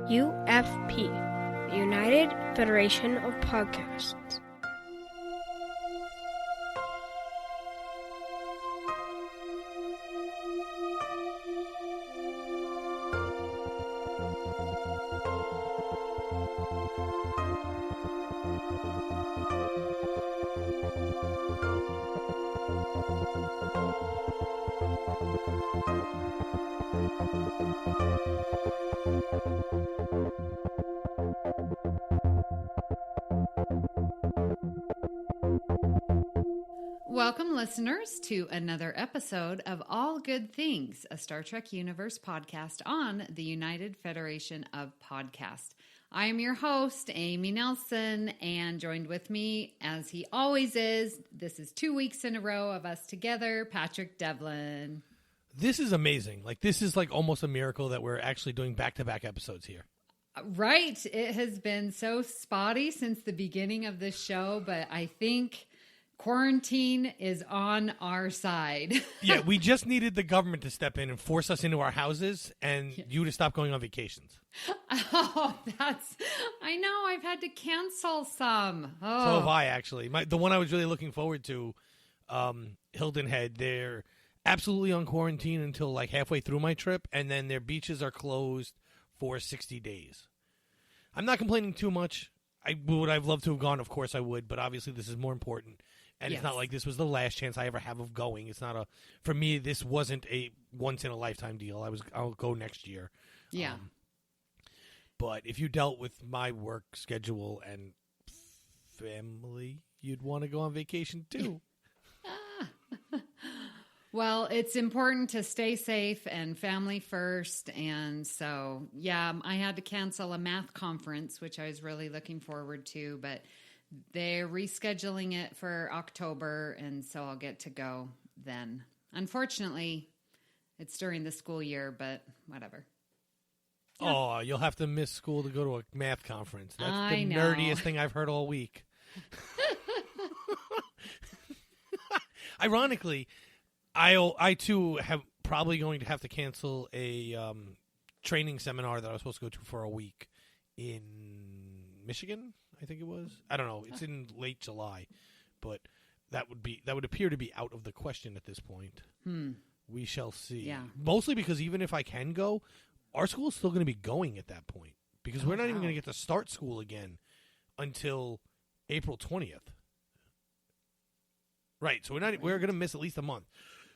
UFP, the United Federation of Podcasts. Welcome, listeners, to another episode of All Good Things, a Star Trek Universe podcast on the United Federation of Podcasts. I am your host, Amy Nelson, and joined with me, as he always is, this is 2 weeks in a row of us together, Patrick Devlin. This is amazing. This is almost a miracle that we're actually doing back-to-back episodes here. Right. It has been so spotty since the beginning of this show, but I think quarantine is on our side. Yeah, we just needed the government to step in and force us into our houses and you to stop going on vacations. Oh, I know. I've had to cancel some. Oh. So have I, actually. The one I was really looking forward to, Hilton Head, they're absolutely on quarantine until halfway through my trip, and then their beaches are closed for 60 days. I'm not complaining too much. Would I've loved to have gone? Of course I would, but obviously this is more important. And It's not like this was the last chance I ever have of going. It's not for me, this wasn't a once-in-a-lifetime deal. I'll go next year. Yeah. But if you dealt with my work schedule and family, you'd want to go on vacation too. Well, it's important to stay safe and family first. And so, yeah, I had to cancel a math conference, which I was really looking forward to, but they're rescheduling it for October, and so I'll get to go then. Unfortunately, it's during the school year, but whatever. Yeah. Oh, you'll have to miss school to go to a math conference. That's I the know. nerdiest thing I've heard all week. Ironically, I too have probably going to have to cancel a training seminar that I was supposed to go to for a week in Michigan, I think it was. I don't know. It's in late July, but that would appear to be out of the question at this point. We shall see. Yeah. Mostly because even if I can go, our school is still going to be going at that point because we're not even going to get to start school again until April 20th. Right. So we're going to miss at least a month.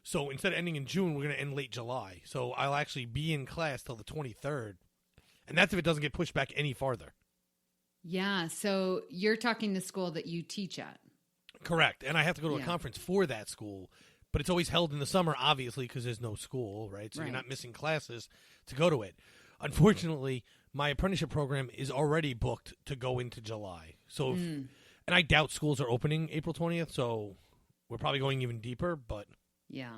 So instead of ending in June, we're going to end late July. So I'll actually be in class till the 23rd. And that's if it doesn't get pushed back any farther. Yeah. So you're talking the school that you teach at. Correct. And I have to go to a conference for that school. But it's always held in the summer, obviously, because there's no school, right? So you're not missing classes to go to it. Unfortunately, my apprenticeship program is already booked to go into July. So, and I doubt schools are opening April 20th. So we're probably going even deeper, but... Yeah.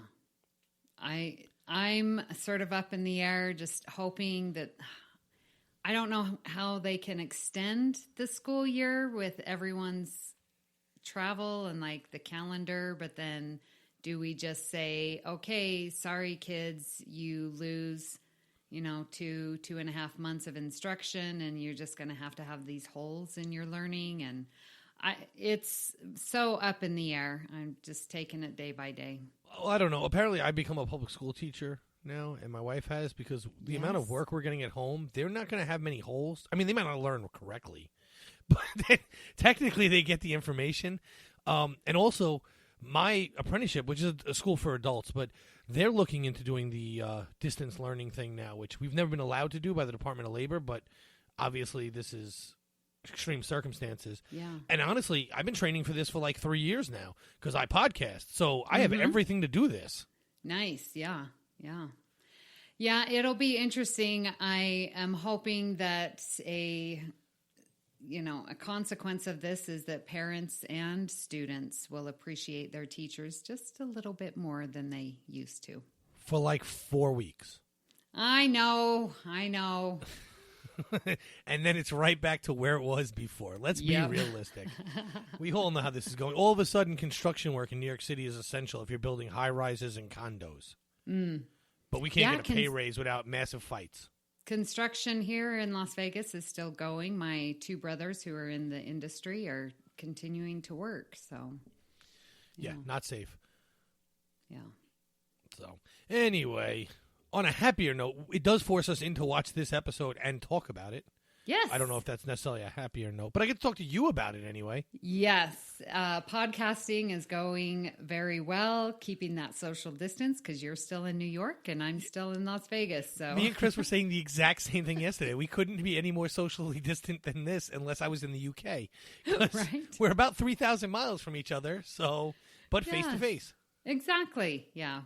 I'm sort of up in the air, just hoping that I don't know how they can extend the school year with everyone's travel and the calendar, but then do we just say, okay, sorry kids, you lose, 2.5 months of instruction and you're just going to have these holes in your learning, and it's so up in the air. I'm just taking it day by day. Well, I don't know. Apparently, I've become a public school teacher now, and my wife has, because the amount of work we're getting at home, they're not going to have many holes. I mean, they might not learn correctly, but technically they get the information. And also, my apprenticeship, which is a school for adults, but they're looking into doing the distance learning thing now, which we've never been allowed to do by the Department of Labor, but obviously this is extreme circumstances. Yeah. And honestly, I've been training for this for 3 years now because I podcast. So I have everything to do this. Nice. Yeah. Yeah. Yeah. It'll be interesting. I am hoping that a consequence of this is that parents and students will appreciate their teachers just a little bit more than they used to. For 4 weeks. I know. And then it's right back to where it was before. Let's be realistic. We all know how this is going. All of a sudden, construction work in New York City is essential if you're building high-rises and condos. But we can't get a pay raise without massive fights. construction here in Las Vegas is still going. My two brothers who are in the industry are continuing to work. So, yeah, not safe. Yeah. So, anyway, on a happier note, it does force us in to watch this episode and talk about it. Yes. I don't know if that's necessarily a happier note, but I get to talk to you about it anyway. Yes. Podcasting is going very well, keeping that social distance because you're still in New York and I'm still in Las Vegas. So me and Chris were saying the exact same thing yesterday. We couldn't be any more socially distant than this unless I was in the UK. Right. We're about 3,000 miles from each other, but face to face. Exactly. Yeah.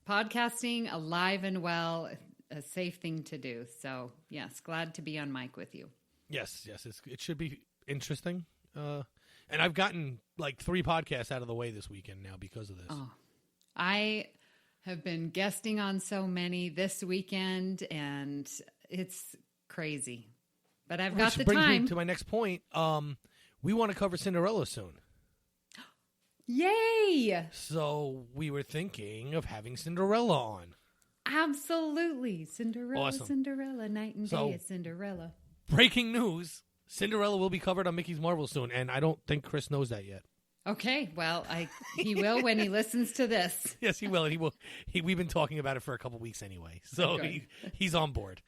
Podcasting alive and well, a safe thing to do. So, yes, glad to be on mic with you. Yes, it should be interesting. And I've gotten like 3 podcasts out of the way this weekend now because of this. Oh, I have been guesting on so many this weekend, and it's crazy. But I've got the brings time. Me to my next point. We want to cover Cinderella soon. Yay! So we were thinking of having Cinderella on. Absolutely. Cinderella, Awesome. Cinderella, night and day is Cinderella. Breaking news. We'll be covered on Mickey's Marvel soon, and I don't think Chris knows that yet. Okay, well, he will when he listens to this. Yes, he will. We've been talking about it for a couple weeks anyway, so he's on board.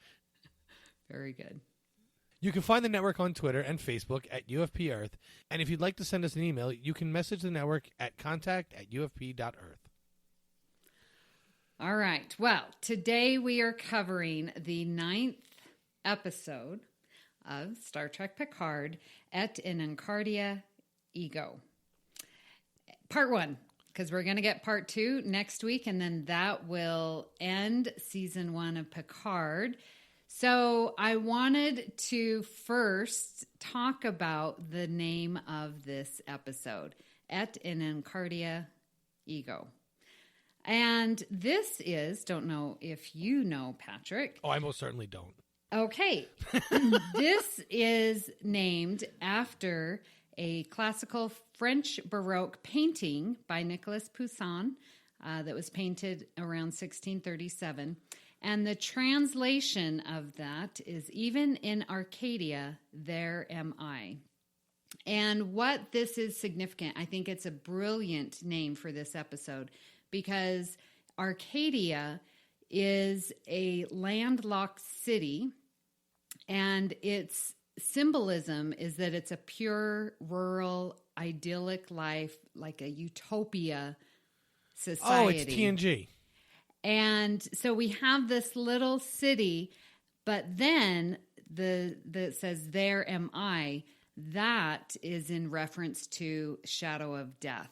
Very good. You can find the network on Twitter and Facebook at UFP Earth, and if you'd like to send us an email, you can message the network at contact@ufp.earth. All right. Well, today we are covering the 9th episode of Star Trek Picard, Et in Arcadia Ego. Part 1, because we're going to get part 2 next week, and then that will end season 1 of Picard. So I wanted to first talk about the name of this episode, Et in Arcadia Ego. And this is, don't know if you know, Patrick. Oh, I most certainly don't. Okay. This is named after a classical French Baroque painting by Nicolas Poussin that was painted around 1637. And the translation of that is, even in Arcadia, there am I. And what this is significant, I think it's a brilliant name for this episode, because Arcadia is a landlocked city, and its symbolism is that it's a pure, rural, idyllic life, like a utopia society. Oh, it's TNG. And so we have this little city, but then that says, there am I, that is in reference to Shadow of Death.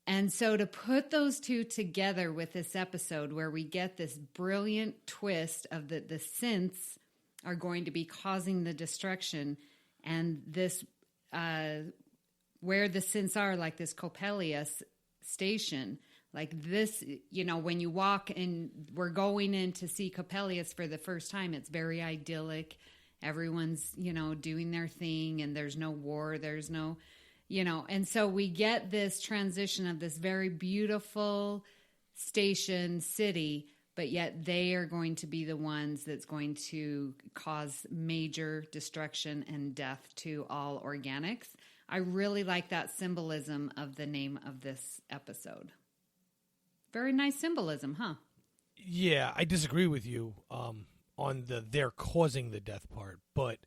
And so to put those two together with this episode where we get this brilliant twist of the synths are going to be causing the destruction, and this where the synths are, like this Coppelia station, like this, when you walk and we're going in to see Coppelius for the first time, it's very idyllic. Everyone's, doing their thing, and there's no war, there's no... and so we get this transition of this very beautiful station city, but yet they are going to be the ones that's going to cause major destruction and death to all organics. I really like that symbolism of the name of this episode. Very nice symbolism, huh? Yeah, I disagree with you on they're causing the death part, but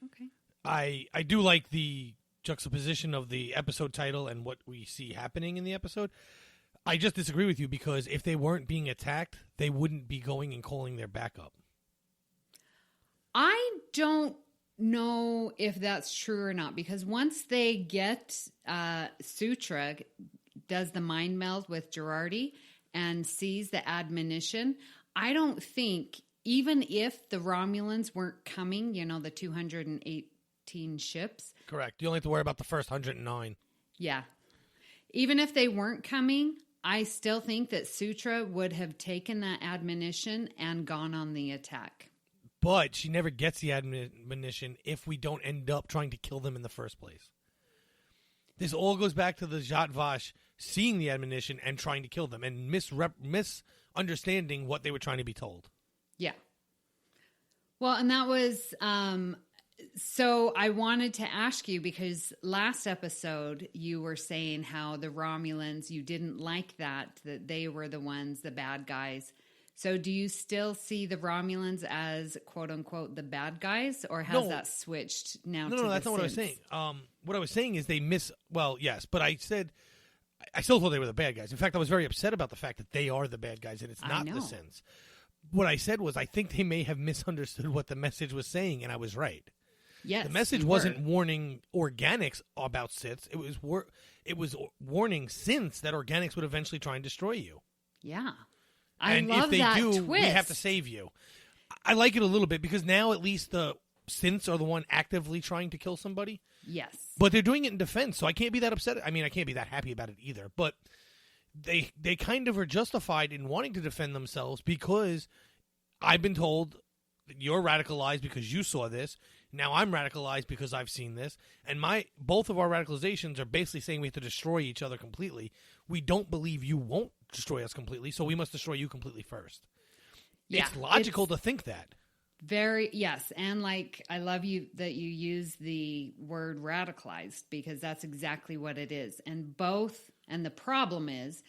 okay. I do like the juxtaposition of the episode title and what we see happening in the episode. I just disagree with you because if they weren't being attacked, they wouldn't be going and calling their backup. I don't know if that's true or not, because once they get Sutra does the mind meld with Girardi and sees the admonition, I don't think, even if the Romulans weren't coming, the 218 ships. Correct. You only have to worry about the first 109. Yeah. Even if they weren't coming, I still think that Sutra would have taken that admonition and gone on the attack. But she never gets the admonition if we don't end up trying to kill them in the first place. This all goes back to the Zhat Vash seeing the admonition and trying to kill them and misunderstanding what they were trying to be told. Yeah. Well, and that was, so I wanted to ask you, because last episode you were saying how the Romulans, you didn't like that they were the ones, the bad guys. So do you still see the Romulans as quote unquote the bad guys, or has that switched now? No, that's not what I was saying. What I was saying is well, yes, but I said, I still thought they were the bad guys. In fact, I was very upset about the fact that they are the bad guys and it's not the Synths. What I said was, I think they may have misunderstood what the message was saying, and I was right. Yes, the message wasn't warning organics about Synths. It was warning Synths that organics would eventually try and destroy you. Yeah, and love if they that do, twist. we have to save you. I like it a little bit because now at least the Synths are the one actively trying to kill somebody. Yes, but they're doing it in defense, so I can't be that upset. I mean, I can't be that happy about it either. But they kind of are justified in wanting to defend themselves because I've been told that you're radicalized because you saw this. Now I'm radicalized because I've seen this. And both of our radicalizations are basically saying we have to destroy each other completely. We don't believe you won't destroy us completely, so we must destroy you completely first. Yeah, it's logical to think that. Yes. And I love you that you use the word radicalized, because that's exactly what it is. And the problem is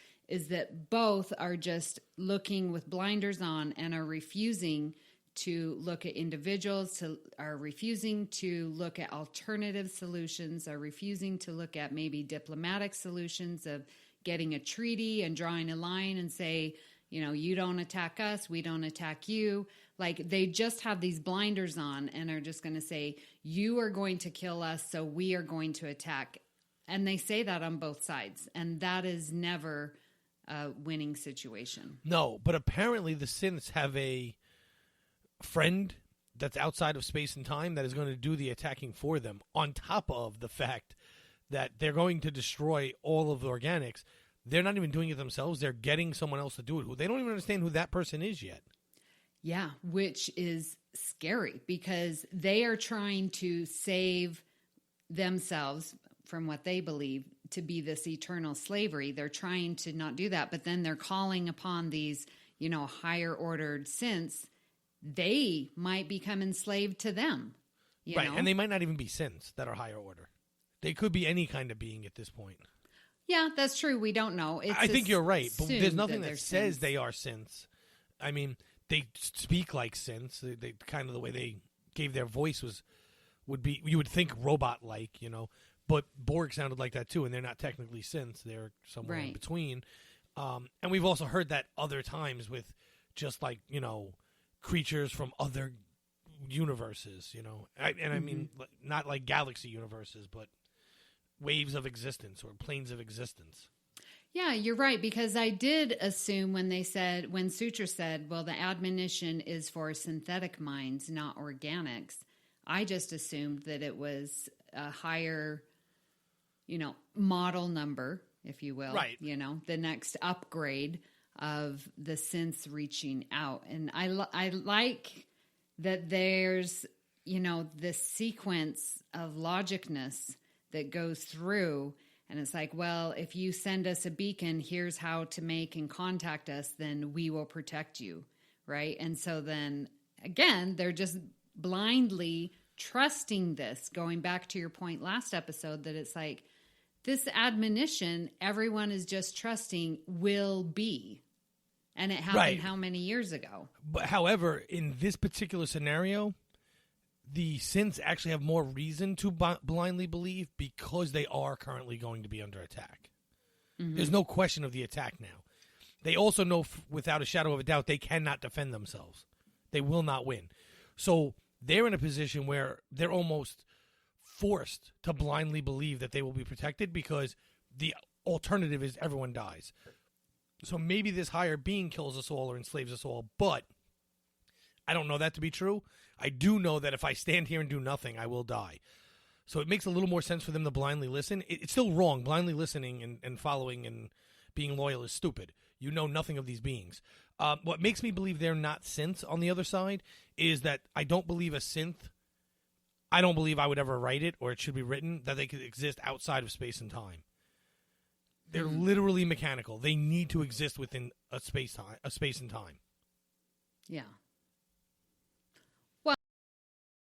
that both are just looking with blinders on and are refusing to look at individuals, are refusing to look at alternative solutions, are refusing to look at maybe diplomatic solutions of getting a treaty and drawing a line and say, you don't attack us, we don't attack you. They just have these blinders on and are just going to say, you are going to kill us, so we are going to attack. And they say that on both sides. And that is never a winning situation. No, but apparently the Synths have a friend that's outside of space and time that is going to do the attacking for them, on top of the fact that they're going to destroy all of the organics. They're not even doing it themselves. They're getting someone else to do it. They don't even understand who that person is yet. Yeah, which is scary because they are trying to save themselves from what they believe to be this eternal slavery. They're trying to not do that, but then they're calling upon these, higher ordered Synths. They might become enslaved to them. Right, and they might not even be Synths that are higher order. They could be any kind of being at this point. Yeah, that's true. We don't know. I think you're right, but there's nothing that says they are Synths. I mean, they speak like Synths. They kind of the way they gave their voice would be, you would think robot-like, but Borg sounded like that too, and they're not technically Synths. They're somewhere in between. And we've also heard that other times with just creatures from other universes, I mean, not like galaxy universes, but waves of existence or planes of existence. Yeah, you're right, because I did assume when Suture said, well, the admonition is for synthetic minds, not organics, I just assumed that it was a higher, model number, if you will. Right. The next upgrade of the Synths reaching out. And I like that there's, this sequence of logicness that goes through, and it's like, well, if you send us a beacon, here's how to make and contact us, then we will protect you, right? And so then, again, they're just blindly trusting this, going back to your point last episode, that it's like, this admonition, everyone is just trusting will be. And it happened how many years ago? But however, in this particular scenario, the Synths actually have more reason to blindly believe because they are currently going to be under attack. Mm-hmm. There's no question of the attack now. They also know without a shadow of a doubt they cannot defend themselves. They will not win. So they're in a position where they're almost forced to blindly believe that they will be protected because the alternative is everyone dies. So maybe this higher being kills us all or enslaves us all, but I don't know that to be true. I do know that if I stand here and do nothing, I will die. So it makes a little more sense for them to blindly listen. It's still wrong. Blindly listening and following and being loyal is stupid. You know nothing of these beings. What makes me believe they're not synths on the other side is that I don't believe a synth, I don't believe I would ever write it or it should be written, that they could exist outside of space and time. They're literally mechanical. They need to exist within a space and time. Yeah.